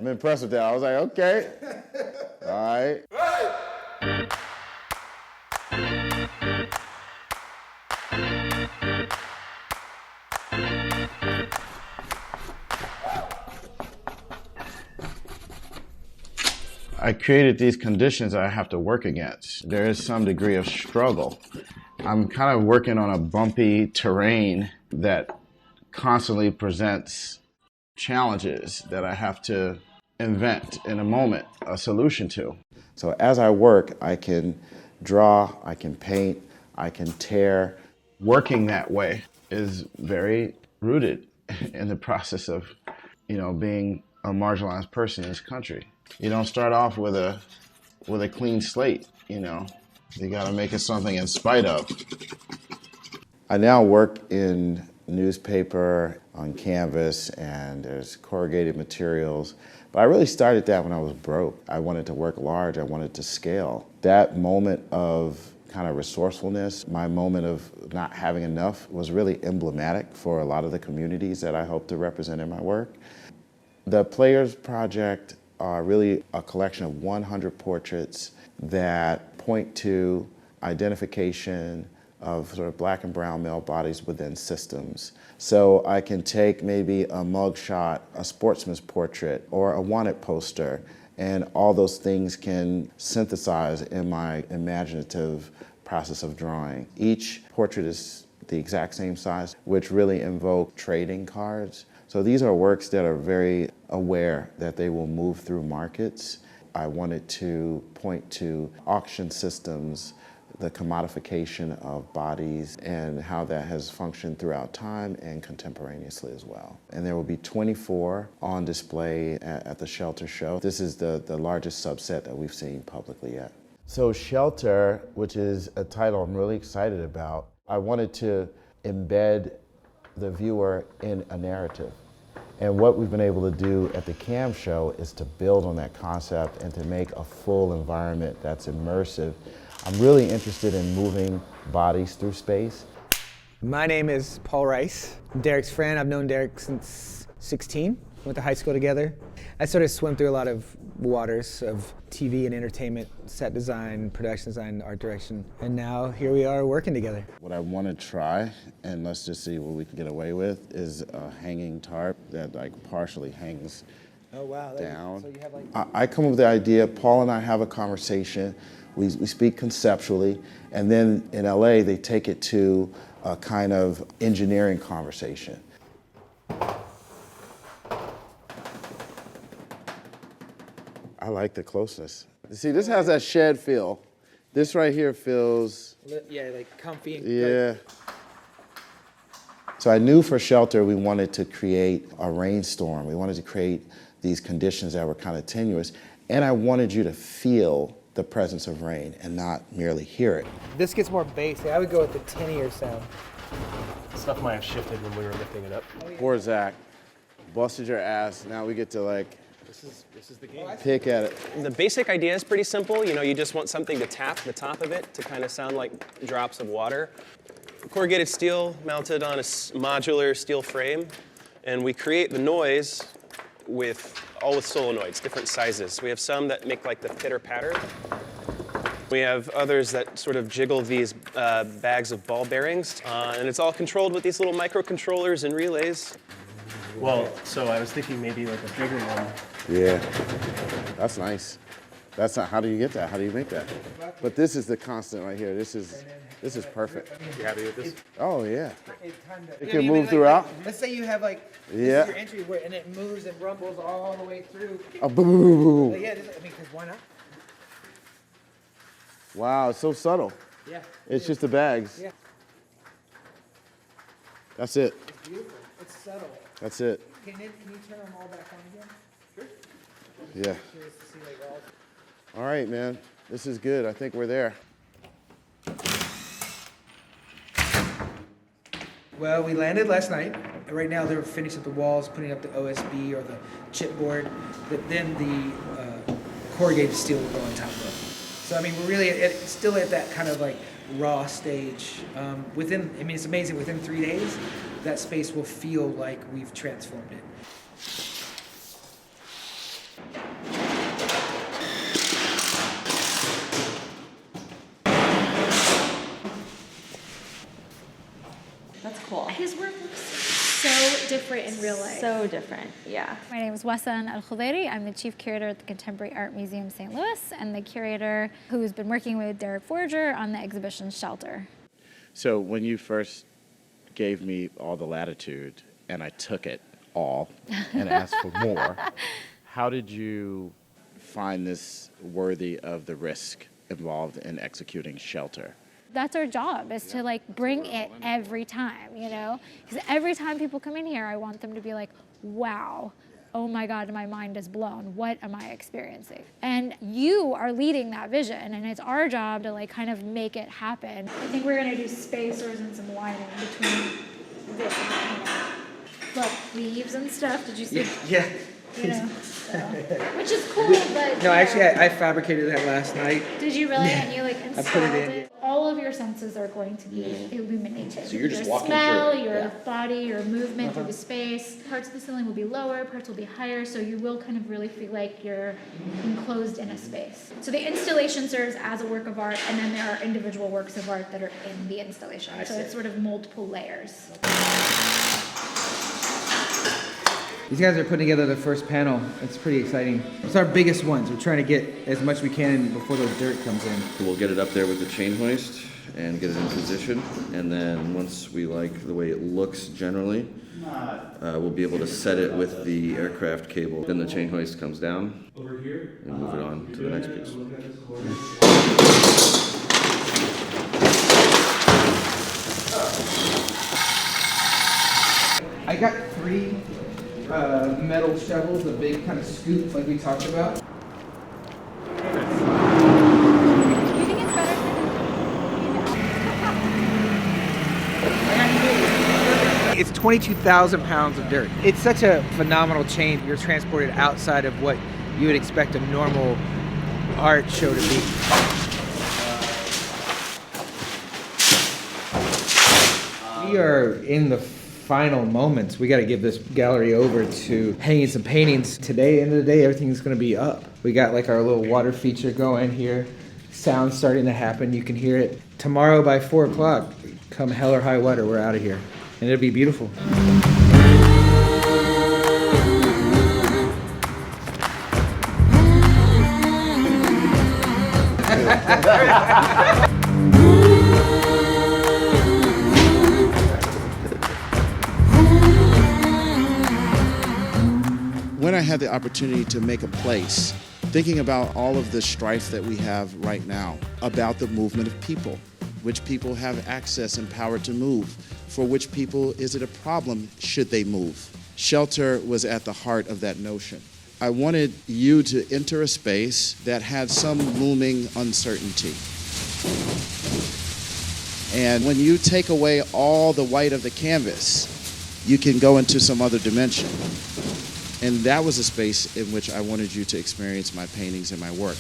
I'm impressed with that. I was like, okay. All right. I created these conditions that I have to work against. There is some degree of struggle. I'm kind of working on a bumpy terrain that constantly presents challenges that I have to invent in a moment a solution to. So as I work, I can draw, I can paint, I can tear. Working that way is very rooted in the process of, being a marginalized person in this country. You don't start off with a clean slate, You got to make it something in spite of. I now work in newspaper, on canvas, and there's corrugated materials. But I really started that when I was broke. I wanted to work large, I wanted to scale. That moment of kind of resourcefulness, my moment of not having enough, was really emblematic for a lot of the communities that I hope to represent in my work. The Players Project are really a collection of 100 portraits that point to identification of sort of black and brown male bodies within systems. So I can take maybe a mug shot, a sportsman's portrait, or a wanted poster, and all those things can synthesize in my imaginative process of drawing. Each portrait is the exact same size, which really invoke trading cards. So these are works that are very aware that they will move through markets. I wanted to point to auction systems, the commodification of bodies, and how that has functioned throughout time and contemporaneously as well. And there will be 24 on display at the Shelter Show. This is the largest subset that we've seen publicly yet. So Shelter, which is a title I'm really excited about, I wanted to embed the viewer in a narrative. And what we've been able to do at the CAM show is to build on that concept and to make a full environment that's immersive. I'm really interested in moving bodies through space. My name is Paul Rice. I'm Derek's friend. I've known Derek since 16. Went to high school together. I sort of swim through a lot of waters of TV and entertainment, set design, production design, art direction, and now here we are working together. What I want to try, and let's just see what we can get away with, is a hanging tarp that partially hangs down. So you have I come up with the idea, Paul and I have a conversation, we speak conceptually, and then in LA they take it to a kind of engineering conversation. I like the closeness. See, this has that shed feel. This right here feels... Yeah, like comfy. Yeah. So I knew for Shelter we wanted to create a rainstorm. We wanted to create these conditions that were kind of tenuous. And I wanted you to feel the presence of rain and not merely hear it. This gets more bass. I would go with the tinnier sound. Stuff might have shifted when we were lifting it up. Poor Zach. Busted your ass. Now we get to This is the game. pick at it. The basic idea is pretty simple. You just want something to tap the top of it to kind of sound like drops of water. Corrugated steel mounted on a modular steel frame, and we create the noise with solenoids, different sizes. We have some that make like the pitter patter. We have others that sort of jiggle these bags of ball bearings, and it's all controlled with these little microcontrollers and relays. Well, so I was thinking maybe like a bigger one. Yeah, that's nice. That's not, how do you get that? How do you make that? But this is the constant right here. This is perfect. You happy with this? Oh yeah. It can move throughout? Let's say you have this Yeah. is your entry and it moves and rumbles all the way through. Oh, boom, boom, boom, boom, boom. Yeah, because why not? Wow, it's so subtle. Yeah. It's just the bags. Yeah. That's it. It's beautiful. It's subtle. That's it. Can you turn them all back on again? Sure. Yeah. Curious to see all. All right, man. This is good. I think we're there. Well, we landed last night. Right now they're finishing up the walls, putting up the OSB or the chipboard, but then the corrugated steel will go on top of it. So I mean, we're really still at that kind of like raw stage. It's amazing, within 3 days, that space will feel like we've transformed it. his work looks so different in real life. So different, yeah. My name is Wassan Al-Khudairi. I'm the chief curator at the Contemporary Art Museum St. Louis and the curator who's been working with Derek Fordjour on the exhibition Shelter. So when you first gave me all the latitude and I took it all and asked for more, how did you find this worthy of the risk involved in executing Shelter? That's our job, is to like bring it every time, you know? Because every time people come in here, I want them to be like, wow, oh my God, my mind is blown. What am I experiencing? And you are leading that vision, and it's our job to like kind of make it happen. I think we're gonna do spacers and some lining between this and that. Look, leaves and stuff. Did you see? Yeah. You know, so. Which is cool, but No, actually, I fabricated that last night. did you really? And you like installed put it in. All of your senses are going to be illuminated. So you're just your walking smell, through it. your Yeah. body, your movement through the space. Parts of the ceiling will be lower, parts will be higher, so you will kind of really feel like you're enclosed in a space. So the installation serves as a work of art, and then there are individual works of art that are in the installation. So it's sort of multiple layers. These guys are putting together the first panel. It's pretty exciting. It's our biggest ones. We're trying to get as much we can before the dirt comes in. We'll get it up there with the chain hoist and get it in position, and then once we like the way it looks generally, we'll be able to set it with the aircraft cable. Then the chain hoist comes down and move it on to the next piece. I got 3 metal shovels, a big kind of scoop like we talked about. Do you think it's better for It's 22,000 pounds of dirt. It's such a phenomenal change. You're transported outside of what you would expect a normal art show to be. We are in the final moments. We got to give this gallery over to hanging some paintings. Today, end of the day, everything's going to be up. We got like our little water feature going here. Sound starting to happen. You can hear it. Tomorrow by 4 o'clock, come hell or high water, we're out of here. And it'll be beautiful. When I had the opportunity to make a place, thinking about all of the strife that we have right now, about the movement of people, which people have access and power to move, for which people is it a problem should they move? Shelter was at the heart of that notion. I wanted you to enter a space that had some looming uncertainty. And when you take away all the white of the canvas, you can go into some other dimension. And that was a space in which I wanted you to experience my paintings and my work.